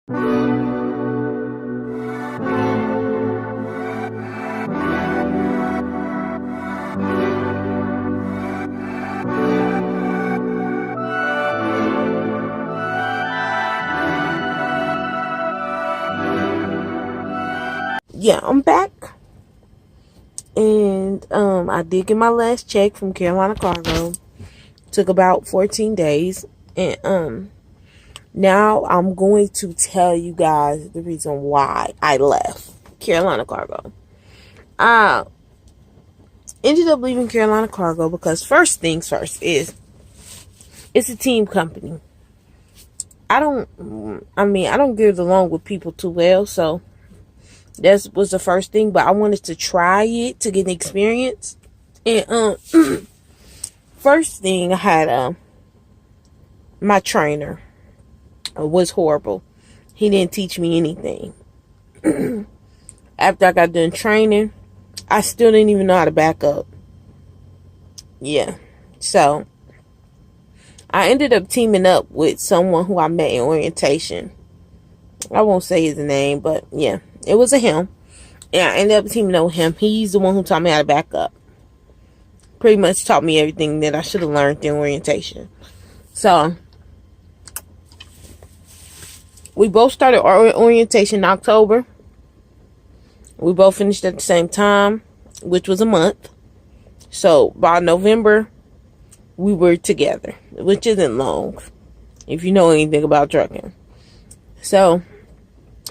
Yeah, I'm back. And I did get my last check from Carolina Cargo. Took about 14 days. And now I'm going to tell you guys the reason why I left Carolina Cargo. I ended up leaving Carolina Cargo because first things first is it's a team company. I don't get along with people too well, so that was the first thing, but I wanted to try it to get experience. And first thing I had my trainer was horrible. He didn't teach me anything. After I got done training, I still didn't even know how to back up. Yeah. So I ended up teaming up with someone who I met in orientation. I won't say his name, but yeah, it was a him. And I ended up teaming up with him. He's the one who taught me how to back up. Pretty much taught me everything that I should have learned in orientation. So we both started our orientation in October. We both finished at the same time, which was a month. So by November, we were together, which isn't long, if you know anything about trucking. So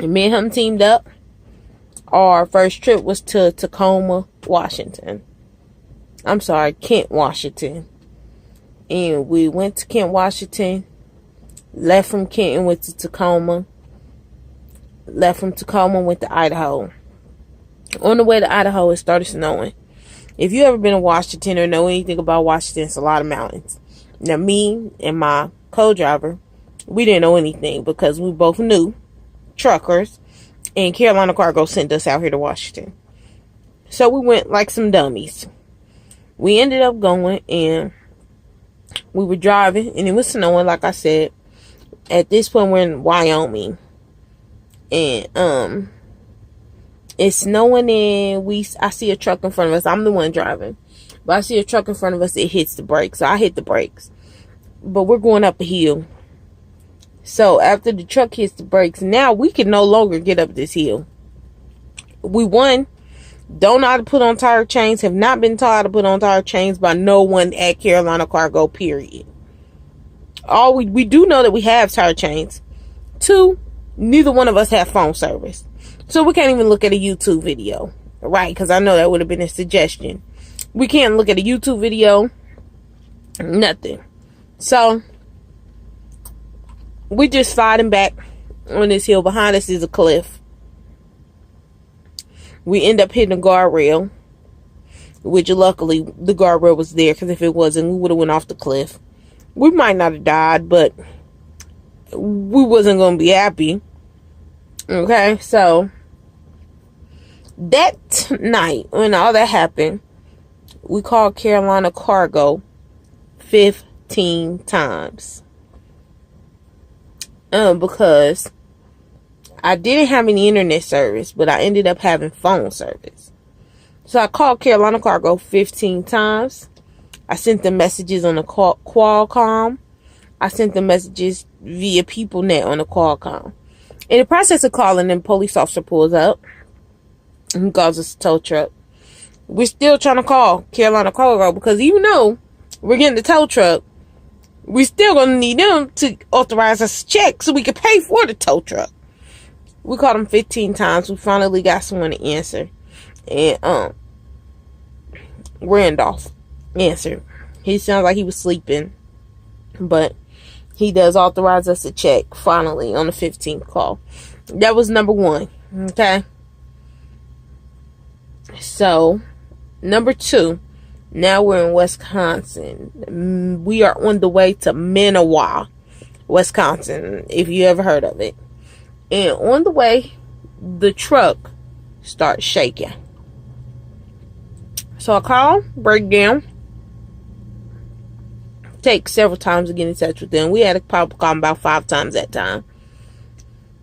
me and him teamed up. Our first trip was to Tacoma, Washington. I'm sorry, Kent, Washington. And we went to Kent, Washington. Left from Kent and went to Tacoma. Left from Tacoma, went to Idaho. On the way to Idaho, it started snowing. If you ever been to Washington or know anything about Washington, it's a lot of mountains. Now, me and my co-driver, we didn't know anything because we both knew truckers, and Carolina Cargo sent us out here to Washington. So we went like some dummies. We ended up going, and we were driving, and it was snowing, like I said. At this point, we're in Wyoming, and it's snowing, and I see a truck in front of us. I'm the one driving, but I see a truck in front of us. It hits the brakes, so I hit the brakes. But we're going up a hill. So after the truck hits the brakes, now we can no longer get up this hill. We don't know how to put on tire chains, have not been taught how to put on tire chains by no one at Carolina Cargo, period. We do know that we have tire chains. 2, neither one of us have phone service. So we can't even look at a YouTube video, right? Because I know that would have been a suggestion. We can't look at a YouTube video. Nothing. So we just sliding back on this hill. Behind us is a cliff. We end up hitting a guardrail, which luckily the guardrail was there, because if it wasn't, we would have went off the cliff. We might not have died, but we wasn't going to be happy. Okay, so that night when all that happened, we called Carolina Cargo 15 times. Because I didn't have any internet service, but I ended up having phone service. So I called Carolina Cargo 15 times. I sent them messages on the Qualcomm. I sent them messages via PeopleNet on the Qualcomm. In the process of calling them, police officer pulls up and calls us a tow truck. We're still trying to call Carolina Cargo because even though we're getting the tow truck, we still gonna need them to authorize us to check so we can pay for the tow truck. We called them 15 times. We finally got someone to answer. And Randolph answered. He sounds like he was sleeping, but he does authorize us to check finally on the 15th call. That was number 1. Okay. So, number 2. Now we're in Wisconsin. We are on the way to Manawa, Wisconsin, if you ever heard of it. And on the way, the truck starts shaking. So I call, break down. Take several times to get in touch with them. We had to probably call them about 5 times that time.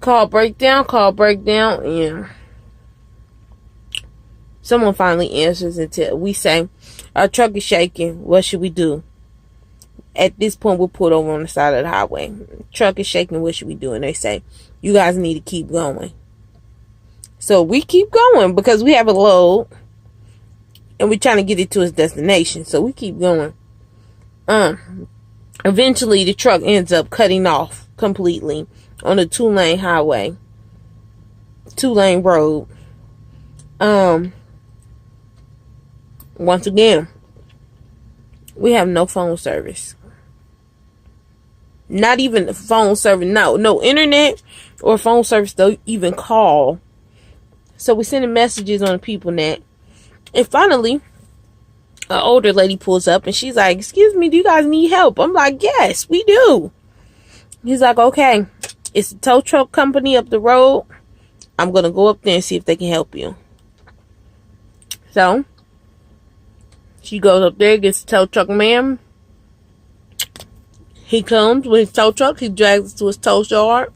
Call breakdown, and someone finally answers until we say, our truck is shaking. What should we do? At this point, we're pulled over on the side of the highway. Truck is shaking. What should we do? And they say, you guys need to keep going. So we keep going because we have a load and we're trying to get it to its destination. So we keep going. Eventually, the truck ends up cutting off completely on a 2-lane highway, 2-lane road. Once again, we have no phone service. Not even phone service. No internet or phone service to even call. So we're sending messages on the people net. And finally, an older lady pulls up and she's like, excuse me, do you guys need help? I'm like, yes, we do. He's like, okay, it's a tow truck company up the road. I'm going to go up there and see if they can help you. So she goes up there, gets the tow truck man. He comes with his tow truck. He drags us to his tow yard.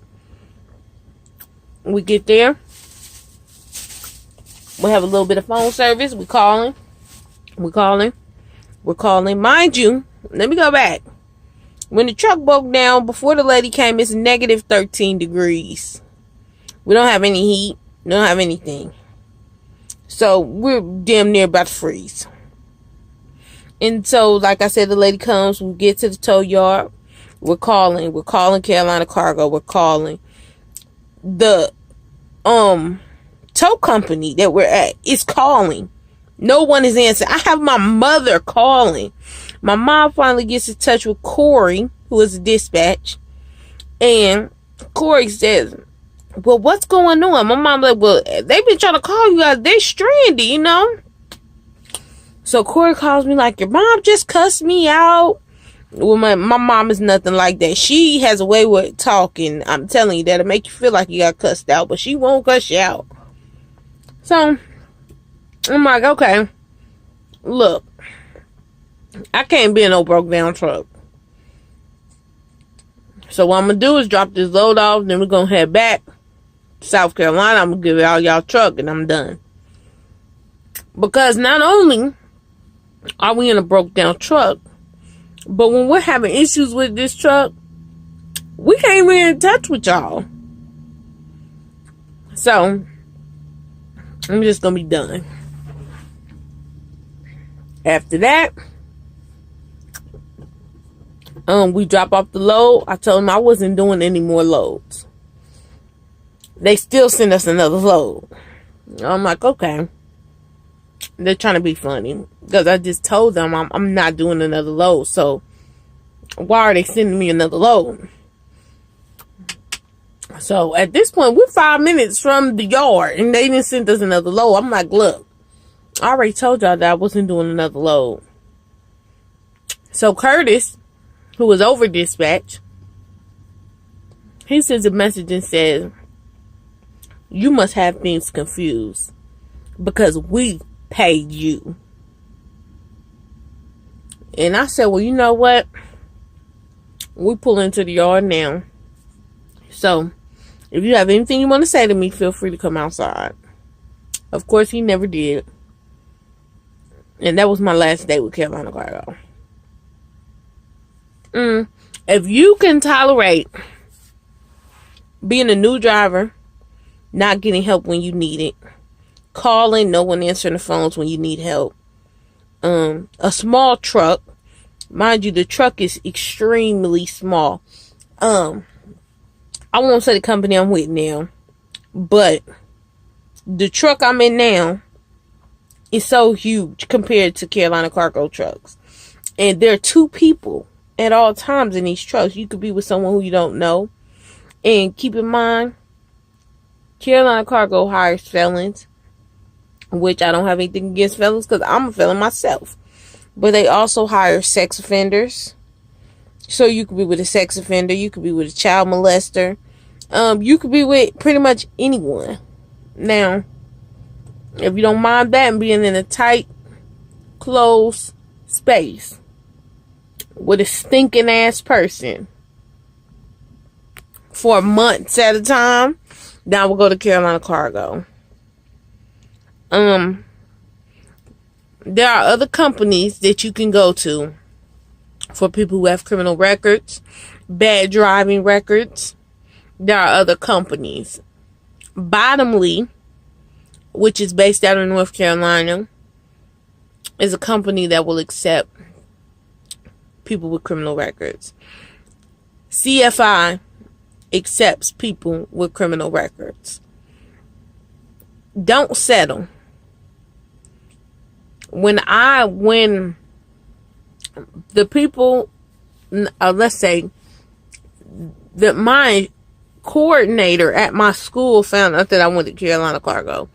We get there. We have a little bit of phone service. We're calling. Mind you, let me go back. When the truck broke down, before the lady came, it's negative 13 degrees. We don't have any heat. We don't have anything. So we're damn near about to freeze. And so, like I said, the lady comes. We get to the tow yard. We're calling Carolina Cargo. We're calling the tow company that we're at is calling. No one is answering. I have my mother calling. My mom finally gets in touch with Corey, who is a dispatch. And Corey says, well, what's going on? My mom like, well, they've been trying to call you guys. They're stranded, you know. So Corey calls me like, your mom just cussed me out. Well, my mom is nothing like that. She has a way with talking. I'm telling you, that'll make you feel like you got cussed out, but she won't cuss you out. So I'm like, okay, look, I can't be in no broke down truck. So what I'm gonna do is drop this load off, then we're gonna head back to South Carolina. I'm gonna give it all y'all truck, and I'm done. Because not only are we in a broke down truck, but when we're having issues with this truck, we can't be in touch with y'all. So I'm just gonna be done. After that, we drop off the load. I told them I wasn't doing any more loads. They still send us another load. I'm like, okay. They're trying to be funny because I just told them I'm not doing another load. So why are they sending me another load? So at this point, we're 5 minutes from the yard and they didn't send us another load. I'm like, look, I already told y'all that I wasn't doing another load. So Curtis, who was over dispatch, he sends a message and says, you must have things confused because we paid you. And I said, well, you know what? We pull into the yard now. So if you have anything you want to say to me, feel free to come outside. Of course, he never did. And that was my last day with Carolina Cargo. If you can tolerate being a new driver, not getting help when you need it, calling, no one answering the phones when you need help, a small truck, mind you, the truck is extremely small. I won't say the company I'm with now, but the truck I'm in now is so huge compared to Carolina Cargo trucks. And there are 2 people at all times in these trucks. You could be with someone who you don't know. And keep in mind, Carolina Cargo hires felons, which I don't have anything against felons because I'm a felon myself. But they also hire sex offenders. So you could be with a sex offender. You could be with a child molester. You could be with pretty much anyone. Now, if you don't mind that and being in a tight, closed space with a stinking ass person for months at a time, Then I will go to Carolina Cargo. There are other companies that you can go to for people who have criminal records, bad driving records. There are other companies. Bottomly, which is based out of North Carolina, is a company that will accept people with criminal records. CFI accepts people with criminal records. Don't settle. When the people, let's say that my coordinator at my school found out that I went to Carolina Cargo,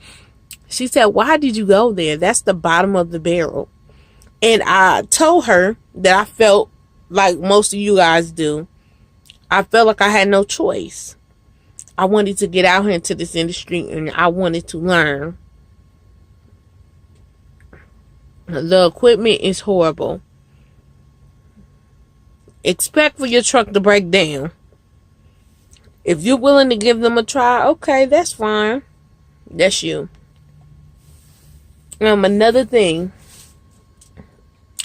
she said, "Why did you go there? That's the bottom of the barrel." And I told her that I felt like most of you guys do. I felt like I had no choice. I wanted to get out here into this industry and I wanted to learn. The equipment is horrible. Expect for your truck to break down. If you're willing to give them a try, okay, that's fine. That's you. Another thing.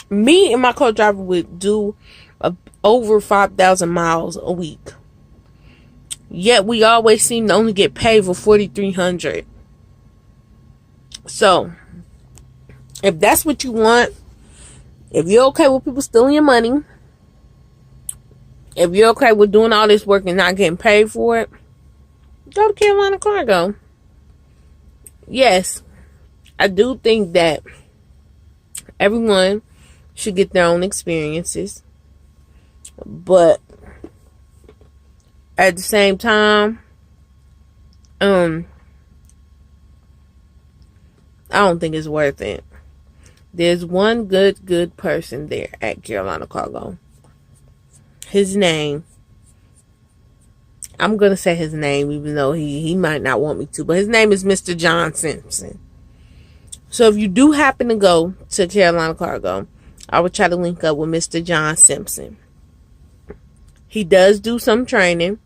Me and my co-driver would do over 5,000 miles a week. Yet we always seem to only get paid for 4,300. So, if that's what you want, if you're okay with people stealing your money, if you're okay with doing all this work and not getting paid for it, go to Carolina Cargo. Yes, I do think that everyone should get their own experiences. But at the same time, I don't think it's worth it. There's one good person there at Carolina Cargo. His name, I'm going to say his name even though he might not want me to, but his name is Mr. John Simpson. So if you do happen to go to Carolina Cargo, I would try to link up with Mr. John Simpson. He does do some training,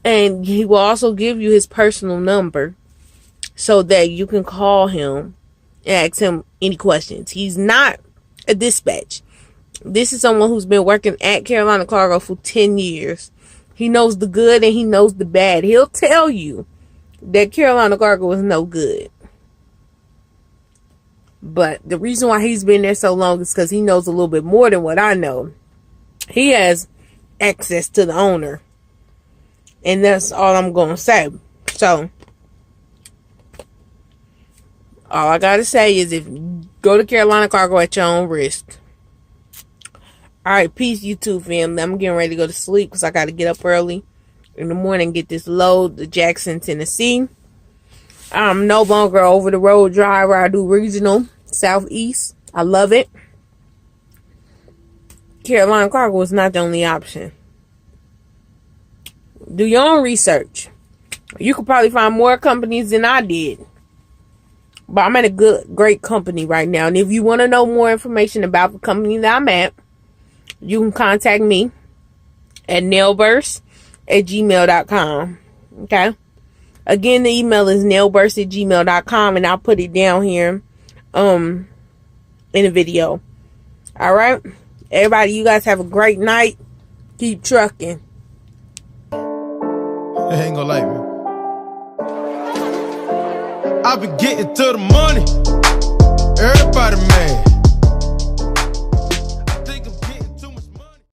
and he will also give you his personal number so that you can call him and ask him any questions. He's not a dispatch. This is someone who's been working at Carolina Cargo for 10 years. He knows the good and he knows the bad. He'll tell you that Carolina Cargo is no good. But the reason why he's been there so long is because he knows a little bit more than what I know. He has access to the owner. And that's all I'm going to say. So, all I got to say is if you go to Carolina Cargo at your own risk. Alright, peace, YouTube family. I'm getting ready to go to sleep because I got to get up early in the morning and get this load to Jackson, Tennessee. I'm no longer over the road driver. I do regional, southeast. I love it. Carolina Cargo is not the only option. Do your own research. You could probably find more companies than I did. But I'm at a great company right now. And if you want to know more information about the company that I'm at, you can contact me at nailburst@gmail.com. Okay? Again, the email is nailburst@gmail.com, and I'll put it down here in the video. Alright? Everybody, you guys have a great night. Keep trucking. I ain't gonna lie, man. I been getting to the money.